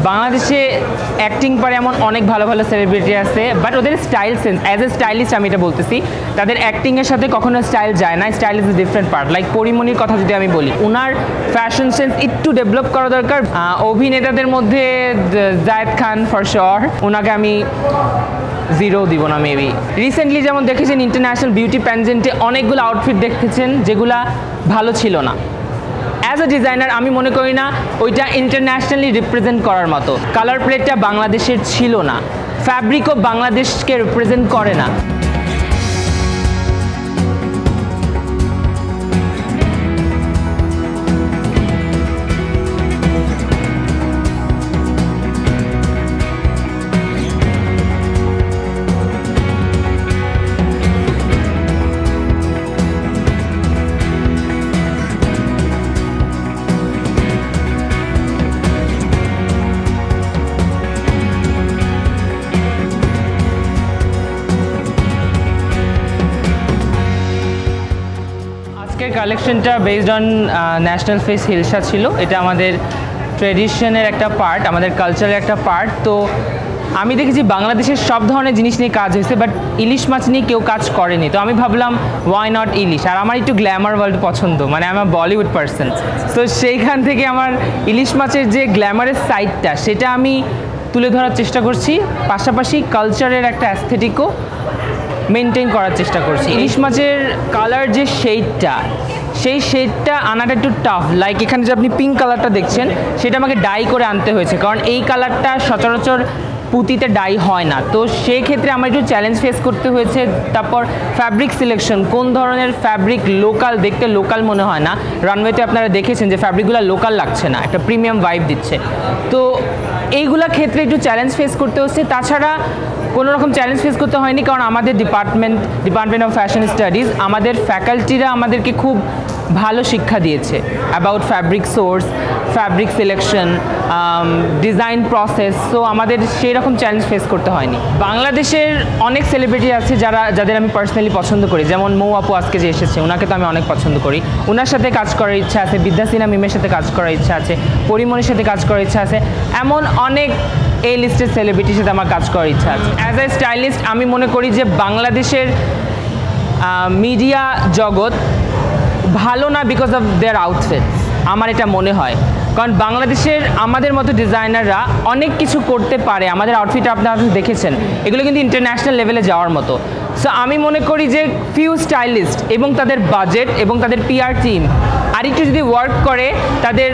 বাংলাদেশে অ্যাক্টিং পারে এমন অনেক ভালো ভালো সেলিব্রিটি আছে, বাট ওদের style sense, as a stylist আমি এটা বলতেছি, তাদের অ্যাক্টিংয়ের সাথে কখনো স্টাইল যায় না। Style is a different part. Like পরিমণির কথা যদি আমি বলি, ওনার ফ্যাশন সেন্স একটু ডেভেলপ করা দরকার। অভিনেতাদের মধ্যে জায়েদ খান ফর শিওর, ওনাকে আমি 0 দিব না মেবি। রিসেন্টলি যেমন দেখেছেন ইন্টারন্যাশনাল বিউটি প্যানজেন্টে অনেকগুলো আউটফিট দেখেছেন যেগুলা ভালো ছিল না। অ্যাজ এ ডিজাইনার আমি মনে করি না ওইটা ইন্টারন্যাশনালি রিপ্রেজেন্ট করার মতো। কালার প্লেটটা বাংলাদেশের ছিল না, ফ্যাব্রিকও বাংলাদেশকে রিপ্রেজেন্ট করে না। আজকের কালেকশনটা based on national face hilsa ছিল। এটা আমাদের ট্রেডিশনের একটা পার্ট, আমাদের কালচারের একটা পার্ট। তো আমি দেখেছি বাংলাদেশের সব ধরনের জিনিস নিয়ে কাজ হয়েছে, বাট ইলিশ মাছ নিয়ে কেউ কাজ করেনি। তো আমি ভাবলাম ওয়াই নট ইলিশ। আর আমার একটু গ্ল্যামার ওয়ার্ল্ড পছন্দ, মানে আমার বলিউড পার্সন। তো সেইখান থেকে আমার ইলিশ মাছের যে গ্ল্যামারের সাইডটা সেটা আমি তুলে ধরার চেষ্টা করছি, পাশাপাশি কালচারের একটা অ্যাস্থেটিকও মেনটেন করার চেষ্টা করছি। ইলিশ মাছের কালার যে শেডটা, সেই শেডটা আনাটা একটু টাফ। লাইক এখানে যে আপনি পিঙ্ক কালারটা দেখছেন, সেটা আমাকে ডাই করে আনতে হয়েছে, কারণ এই কালারটা সচরাচর পুঁতিতে ডাই হয় না। তো সেই ক্ষেত্রে আমার একটু চ্যালেঞ্জ ফেস করতে হয়েছে। তারপর ফ্যাব্রিক সিলেকশন, কোন ধরনের ফ্যাব্রিক লোকাল, দেখতে লোকাল মনে হয় না। রানওয়েতে আপনারা দেখেছেন যে ফ্যাব্রিকগুলো লোকাল লাগছে না, একটা প্রিমিয়াম ভাইব দিচ্ছে। তো এইগুলা ক্ষেত্রে একটু চ্যালেঞ্জ ফেস করতে হচ্ছে। তাছাড়া কোনো রকম চ্যালেঞ্জ ফেস করতে হয়নি, কারণ আমাদের ডিপার্টমেন্ট অফ ফ্যাশন স্টাডিজ, আমাদের ফ্যাকাল্টিরা আমাদেরকে খুব ভালো শিক্ষা দিয়েছে about fabric source, fabric selection, design process. So আমাদের সেই রকম চ্যালেঞ্জ ফেস করতে হয়নি। বাংলাদেশের অনেক সেলিব্রিটি আছে যাদের আমি পার্সোনালি পছন্দ করি, যেমন মৌ আপু আজকে যে এসেছে, ওনাকে তো আমি অনেক পছন্দ করি। ওনার সাথে কাজ করার ইচ্ছা আছে, বিদ্যা সিনহা মিমের সাথে কাজ করার ইচ্ছা আছে, পরিমণির সাথে কাজ করার ইচ্ছা আছে। এমন অনেক এই লিস্টের সেলিব্রিটির সাথে আমার কাজ করার ইচ্ছা আছে। অ্যাজ এ স্টাইলিস্ট আমি মনে করি যে বাংলাদেশের মিডিয়া জগৎ ভালো না বিকজ অফ দেয়ার আউটফিটস, আমার এটা মনে হয়। কারণ বাংলাদেশের আমাদের মতো ডিজাইনাররা অনেক কিছু করতে পারে। আমাদের আউটফিট আপনারা দেখেছেন, এগুলো কিন্তু ইন্টারন্যাশনাল লেভেলে যাওয়ার মতো। সো আমি মনে করি যে ফিউ স্টাইলিস্ট এবং তাদের বাজেট এবং তাদের পিআর টিম আরেকটু যদি ওয়ার্ক করে তাদের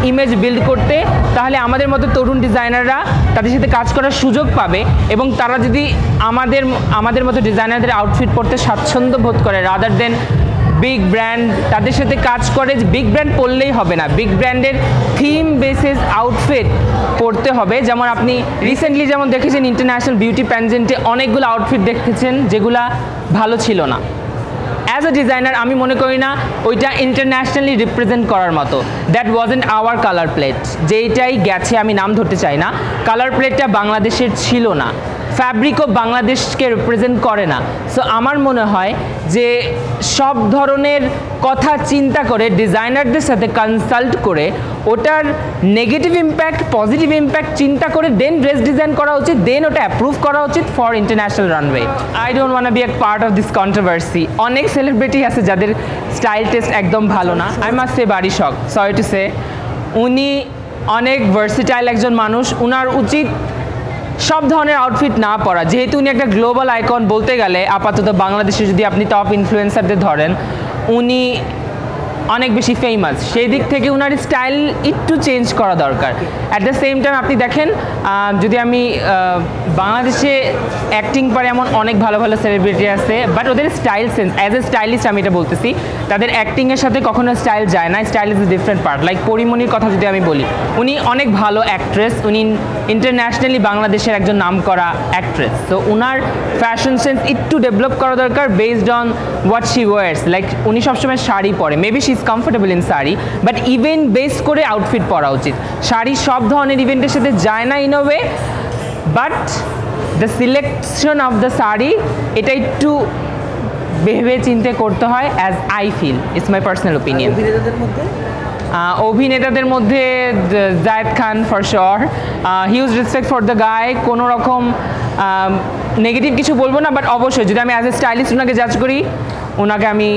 ইমেজ বিল্ড করতে, তাহলে আমাদের মতো তরুণ ডিজাইনাররা তাদের সাথে কাজ করার সুযোগ পাবে। এবং তারা যদি আমাদের মতো ডিজাইনারদের আউটফিট পরতে স্বাচ্ছন্দ্য বোধ করে, রাদার দেন বিগ ব্র্যান্ড তাদের সাথে কাজ করে, বিগ ব্র্যান্ড পরলেই হবে না, বিগ ব্র্যান্ডের থিম বেসিস আউটফিট পরতে হবে। যেমন আপনি রিসেন্টলি যেমন দেখেছেন ইন্টারন্যাশনাল বিউটি প্যানজেন্টে অনেকগুলো আউটফিট দেখেছেন যেগুলা ভালো ছিল না। অ্যাজ এ ডিজাইনার আমি মনে করি না ওইটা ইন্টারন্যাশনালি রিপ্রেজেন্ট করার মতো। That wasn't our colour plate. যেইটাই গেছে, আমি নাম ধরতে চাই না, কালার প্লেটটা বাংলাদেশের ছিল না, ফ্যাব্রিকও বাংলাদেশকে রিপ্রেজেন্ট করে না। সো আমার মনে হয় যে সব ধরনের কথা চিন্তা করে ডিজাইনারদের সাথে কনসাল্ট করে ওটার নেগেটিভ ইম্প্যাক্ট, পজিটিভ ইম্প্যাক্ট চিন্তা করে দেন ড্রেস ডিজাইন করা উচিত, দেন ওটা অ্যাপ্রুভ করা উচিত for international runway. I don't want be a part of this controversy. অনেক সেলিব্রিটি আছে যাদের স্টাইল টেস্ট একদম ভালো না। আই মাস্ট সে বাড়ি শখ, সরি টু সে, উনি অনেক ভার্সিটাইল একজন মানুষ। উনার উচিত সব ধরনের আউটফিট না পরা, যেহেতু উনি একটা গ্লোবাল আইকন বলতে গেলে। আপাতত বাংলাদেশে যদি আপনি টপ ইনফ্লুয়েন্সারদের ধরেন, উনি অনেক বেশি ফেমাস, সেই দিক থেকে উনার স্টাইল একটু চেঞ্জ করা দরকার। অ্যাট দ্য সেম টাইম আপনি দেখেন, যদি আমি বাংলাদেশে অ্যাক্টিং পারে এমন অনেক ভালো ভালো সেলিব্রিটি আছে, বাট ওদের style sense, as a stylist আমি এটা বলতেছি, তাদের অ্যাক্টিংয়ের সাথে কখনো স্টাইল যায় না। Style is a different part. Like পরিমণির কথা যদি আমি বলি, উনি অনেক ভালো অ্যাক্ট্রেস, উনি ইন্টারন্যাশনালি বাংলাদেশের একজন নাম করা অ্যাক্ট্রেস। তো উনার ফ্যাশন সেন্স একটু ডেভেলপ করা দরকার based on what she wears. Like উনি সবসময় শাড়ি পরে, maybe she is comfortable in sari, but event base করে আউটফিট পরা উচিত। শাড়ি সব ধরনের ইভেন্টের সাথে যায় না in a way, but the selection of the sari এটা একটু ভেবে চিন্তে করতে হয়, as I feel, it's my personal opinion. অভিনেতাদের মধ্যে Zayed Khan for sure, huge respect for the guy, কোনো রকম নেগেটিভ কিছু বলবো না, বাট অবশ্যই যদি আমি অ্যাজ এ স্টাইলিস্ট ওনাকে জাজ করি, ওনাকে আমি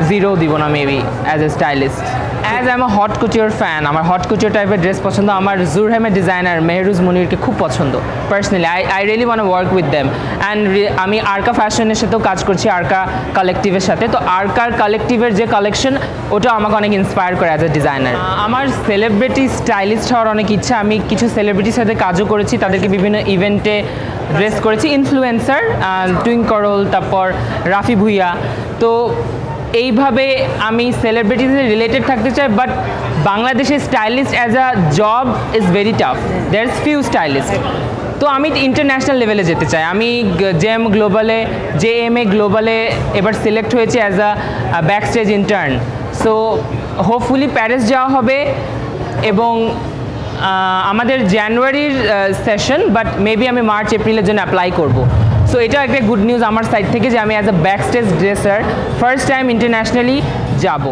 0 দিব না maybe as a stylist. As I am a haute couture fan, আমার হট কুটিওর টাইপের ড্রেস পছন্দ, আমার জুরহামের ডিজাইনার মেহরুজ মুনিরকে খুব পছন্দ personally. I really want to work with them and আমি আরকা ফ্যাশনের সাথেও কাজ করছি, আরকা কালেকটিভের সাথে। তো আরকার কালেকটিভের যে কালেকশন, ওটা আমাকে অনেক ইন্সপায়ার করে অ্যাজ এ ডিজাইনার। আমার সেলিব্রিটি স্টাইলিস্ট হওয়ার অনেক ইচ্ছা, আমি কিছু সেলিব্রিটির সাথে কাজও করেছি, তাদেরকে বিভিন্ন ইভেন্টে ড্রেস করেছি। ইনফ্লুয়েন্সার টুইং করল, তারপর রাফি ভুইয়া, তো এইভাবে আমি সেলিব্রিটিদের রিলেটেড থাকতে চাই। বাট বাংলাদেশের stylist as a job is very tough, there is few stylist. তো আমি ইন্টারন্যাশনাল লেভেলে যেতে চাই। আমি জেএমএ গ্লোবালে এবার সিলেক্ট হয়েছে as a back stage intern. So hopefully Paris যাওয়া হবে, এবং আমাদের জানুয়ারির সেশন, বাট মেবি আমি মার্চ এপ্রিলের জন্য অ্যাপ্লাই করব। সো এটা একটা গুড নিউজ আমার সাইড থেকে যে আমি as a back stage dresser first time internationally যাব।